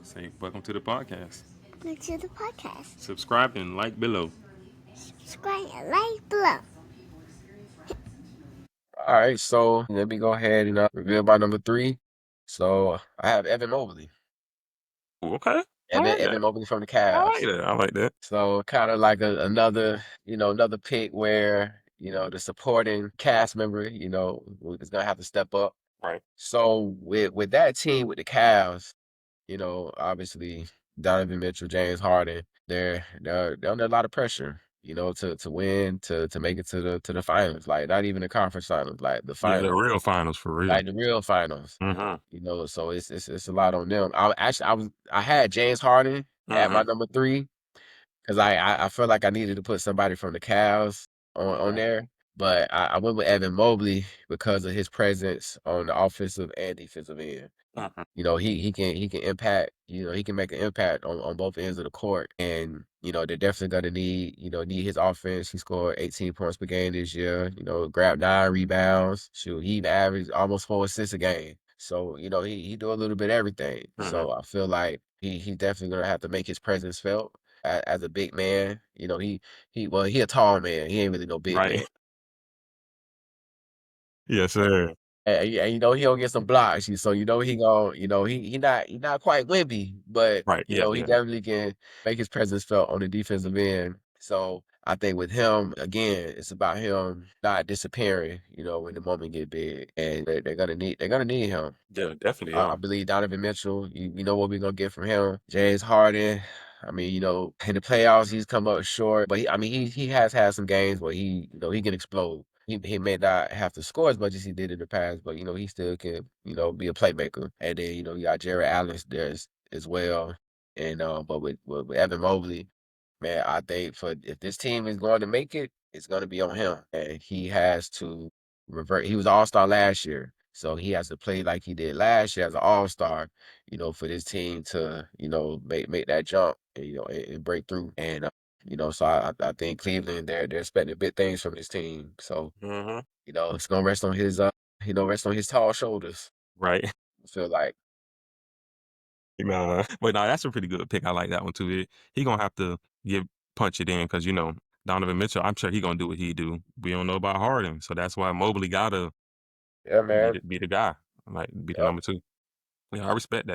Say welcome to the podcast. Welcome to the podcast. Subscribe and like below. Subscribe and like below. All right, so let me go ahead and reveal my number three. So I have Evan Mobley. Okay. I Evan like Evan that. Mobley from the I like Cavs. that. I like that. So kind of like another pick where, the supporting cast member, is gonna have to step up. Right. So with that team with the Cavs, obviously Donovan Mitchell, James Harden, they're under a lot of pressure, to win, to make it to the finals. Like not even the conference finals, like the Yeah, the finals. real finals for real. Like the real finals. Mm-hmm. So it's a lot on them. I had James Harden at my Mm-hmm. number three because I felt like I needed to put somebody from the Cavs on Okay. there. But I went with Evan Mobley because of his presence on the offensive and defensive end. Mm-hmm. He can impact, he can make an impact on both ends of the court. And, they're definitely gonna need his offense. He scored 18 points per game this year, grabbed 9 rebounds. Shoot, he averaged almost 4 assists a game. So, he do a little bit of everything. Mm-hmm. So I feel like he definitely gonna have to make his presence felt as a big man. He a tall man. He ain't really no big Right. man. Yes, sir. And he don't get some blocks, so he gon' he not quite Wimby, but Right. Yeah. he Yeah. definitely can make his presence felt on the defensive end. So I think with him, again, it's about him not disappearing, when the moment get big, and they're gonna need him. Yeah. Definitely. I believe Donovan Mitchell, you know what we're gonna get from him. James Harden, I mean, in the playoffs he's come up short, but he has had some games where he can explode. He may not have to score as much as he did in the past, but he still can, be a playmaker. And then, you got Jared Allen there as well. And but with Evan Mobley, man, I think if this team is going to make it, it's going to be on him, and he has to revert. He was All-Star last year, so he has to play like he did last year as an All-Star, for this team to make that jump and and break through. And so I think Cleveland they're expecting big things from this team. So Mm-hmm. it's gonna rest on his tall shoulders. Right. I feel like. Nah. But no, that's a pretty good pick. I like that one too. He gonna have to punch it in because Donovan Mitchell. I'm sure he gonna do what he do. We don't know about Harden, so that's why Mobley gotta Yeah, be man. the guy. Like be the Yep. number two. Yeah, I respect that.